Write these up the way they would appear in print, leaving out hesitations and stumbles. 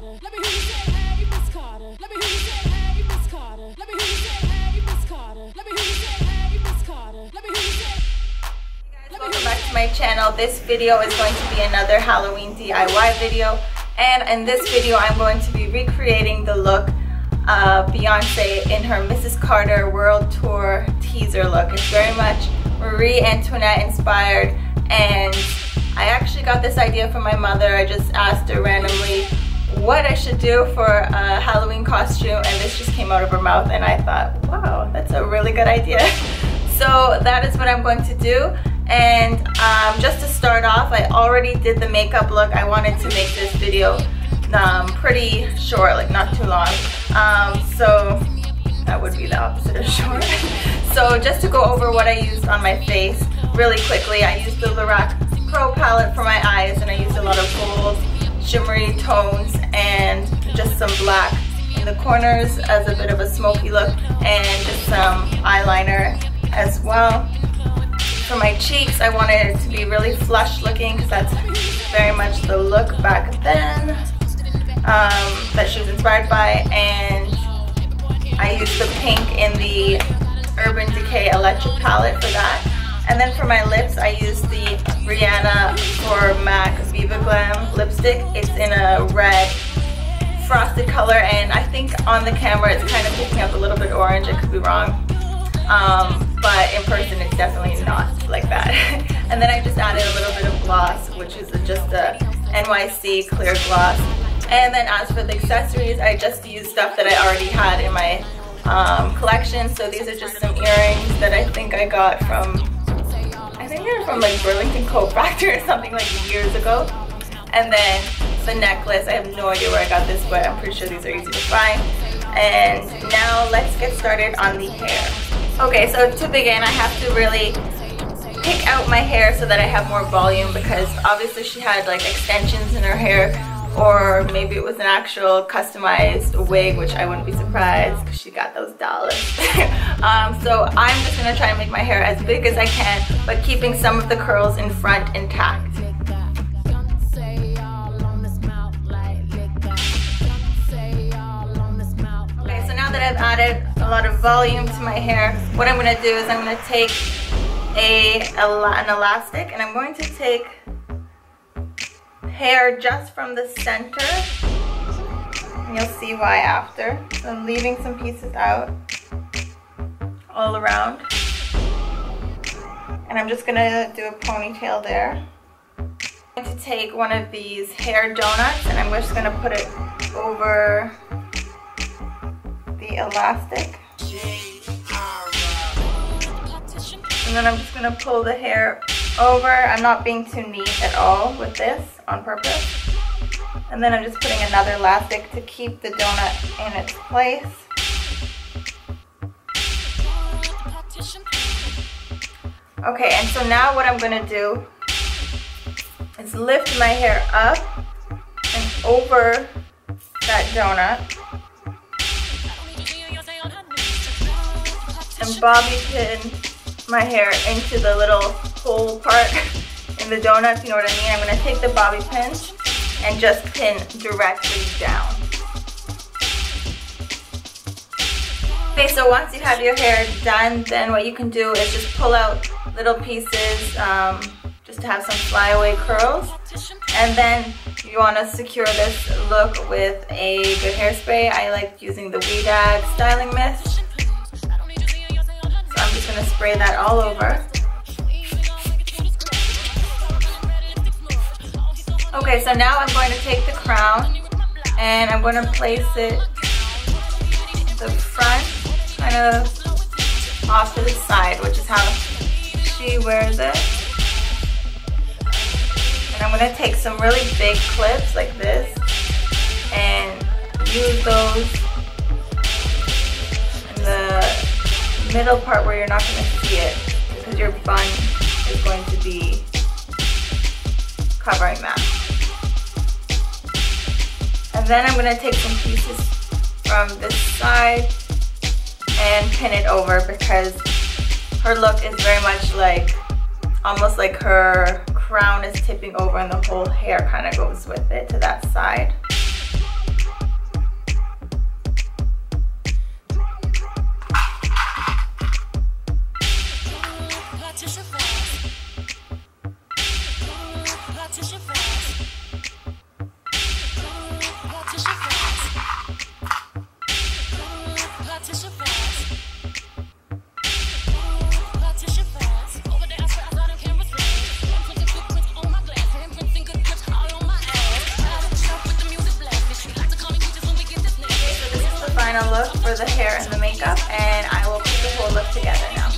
Carter. Let me hear you say, hey, Miss Carter. Let me hear you say, hey, Miss Carter. Let me hear you say, hey, Miss Carter. Let me hear you say, hey, Miss Carter. Let me hear you say. Welcome back to my channel. This video is going to be another Halloween DIY video, and in this video I'm going to be recreating the look of Beyonce in her Mrs. Carter World Tour teaser look. It's very much Marie Antoinette inspired, and I actually got this idea from my mother. I just asked her randomly what I should do for a Halloween costume, and this just came out of her mouth, and I thought, wow, that's a really good idea. So that is what I'm going to do. And just to start off, I already did the makeup look. I wanted to make this video pretty short, like not too long. So that would be the opposite of short. So just to go over what I used on my face really quickly, I used the Lorac Pro palette for my eyes, and I used a lot of gold, shimmery tones, and just some black in the corners as a bit of a smoky look, and just some eyeliner as well. For my cheeks, I wanted it to be really flush looking because that's very much the look back then that she was inspired by, and I used the pink in the Urban Decay Electric palette for that. And then for my lips, I used the Rihanna for MAC Viva Glam lipstick. It's in a red frosted color, and I think on the camera it's kind of picking up a little bit orange. I could be wrong. But in person it's definitely not like that. And then I just added a little bit of gloss, which is just a NYC clear gloss. And then as for the accessories, I just used stuff that I already had in my collection. So these are just some earrings that I think I got from, I think they were from like Burlington Coat Factory or something like years ago. And then the necklace, I have no idea where I got this, but I'm pretty sure these are easy to find. And now let's get started on the hair. Okay, so to begin, I have to really pick out my hair so that I have more volume, because obviously she had like extensions in her hair, or maybe it was an actual customized wig, which I wouldn't be surprised because she got those dollars. So I'm just gonna try and make my hair as big as I can, but keeping some of the curls in front intact. That I've added a lot of volume to my hair, what I'm going to do is I'm going to take an elastic, and I'm going to take hair just from the center, and you'll see why after. So I'm leaving some pieces out all around, and I'm just going to do a ponytail there. I'm going to take one of these hair donuts, and I'm just going to put it over the elastic, and then I'm just going to pull the hair over. I'm not being too neat at all with this on purpose, and then I'm just putting another elastic to keep the donut in its place. Okay, and so now what I'm going to do is lift my hair up and over that donut, and bobby pin my hair into the little hole part in the donut, you know what I mean? I'm going to take the bobby pin and just pin directly down. Okay, so once you have your hair done, then what you can do is just pull out little pieces just to have some flyaway curls. And then you want to secure this look with a good hairspray. I like using the Weedag styling mist. I'm just going to spray that all over. Okay, so now I'm going to take the crown and I'm going to place it the front kind of off to the side, which is how she wears it. And I'm going to take some really big clips like this and use those in the middle part where you're not going to see it, because your bun is going to be covering that. And then I'm going to take some pieces from this side and pin it over, because her look is very much like, almost like her crown is tipping over and the whole hair kind of goes with it to that side. final look for the hair and the makeup, and I will put the whole look together now.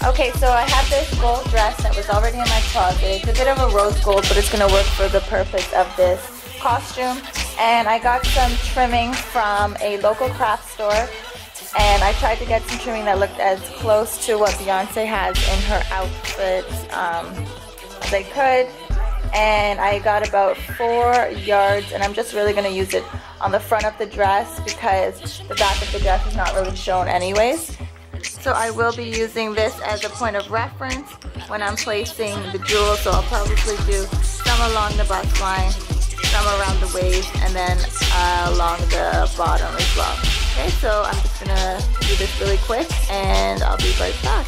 Okay, so I have this gold dress that was already in my closet. It's a bit of a rose gold, but it's going to work for the purpose of this costume. And I got some trimming from a local craft store, and I tried to get some trimming that looked as close to what Beyonce has in her outfit as I could. And I got about 4 yards, and I'm just really going to use it on the front of the dress because the back of the dress is not really shown anyways. So I will be using this as a point of reference when I'm placing the jewels. So I'll probably do some along the bust line, some around the waist, and then along the bottom as well. Okay, so I'm just going to do this really quick, and I'll be right back.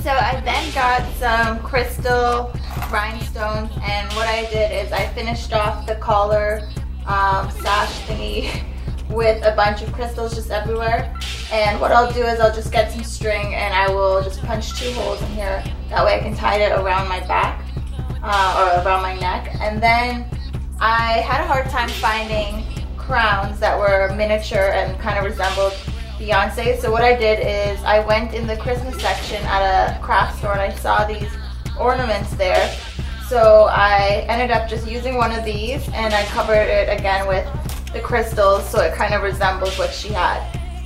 So I then got some crystal rhinestones, and what I did is I finished off the collar sash thingy with a bunch of crystals just everywhere. And what I'll do is I'll just get some string and I will just punch 2 holes in here. That way I can tie it around my back or around my neck. And then I had a hard time finding crowns that were miniature and kind of resembled Beyonce. So what I did is I went in the Christmas section at a craft store and I saw these ornaments there. So I ended up just using one of these and I covered it again with the crystals so it kind of resembles what she had.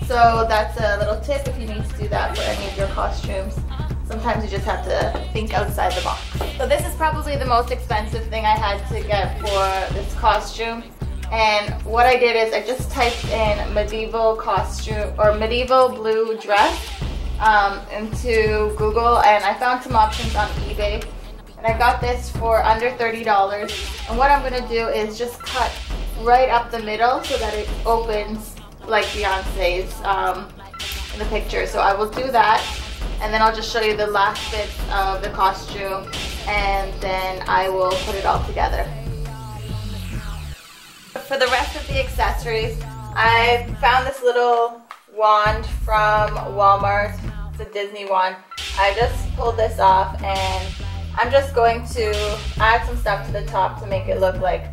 So that's a little tip if you need to do that for any of your costumes. Sometimes you just have to think outside the box. So this is probably the most expensive thing I had to get for this costume. And what I did is I just typed in medieval costume or medieval blue dress into Google, and I found some options on eBay. And I got this for under $30. And what I'm going to do is just cut right up the middle so that it opens like Beyonce's in the picture. So I will do that, and then I'll just show you the last bits of the costume, and then I will put it all together. For the rest of the accessories, I found this little wand from Walmart. It's a Disney wand. I just pulled this off, and I'm just going to add some stuff to the top to make it look like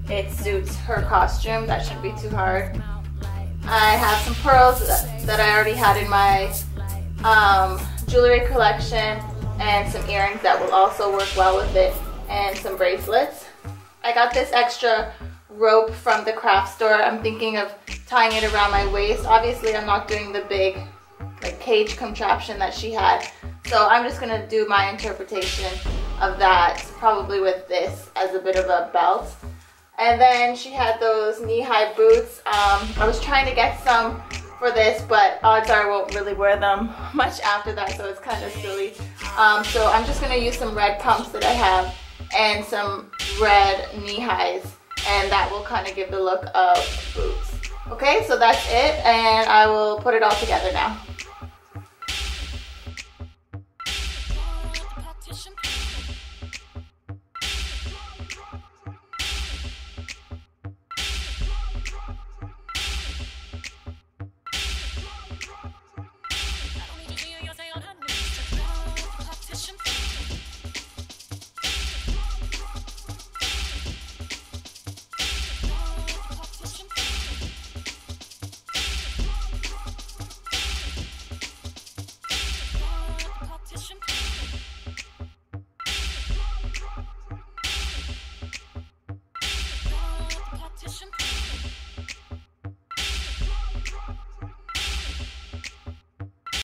it suits her costume. That shouldn't be too hard. I have some pearls that I already had in my jewelry collection, and some earrings that will also work well with it, and some bracelets. I got this extra rope from the craft store. I'm thinking of tying it around my waist. Obviously I'm not doing the big like cage contraption that she had, so I'm just gonna do my interpretation of that, probably with this as a bit of a belt. And then she had those knee-high boots. I was trying to get some for this, but odds are I won't really wear them much after that, so it's kind of silly. So I'm just gonna use some red pumps that I have and some red knee-highs, and that will kind of give the look of boots. Okay, so that's it, and I will put it all together now.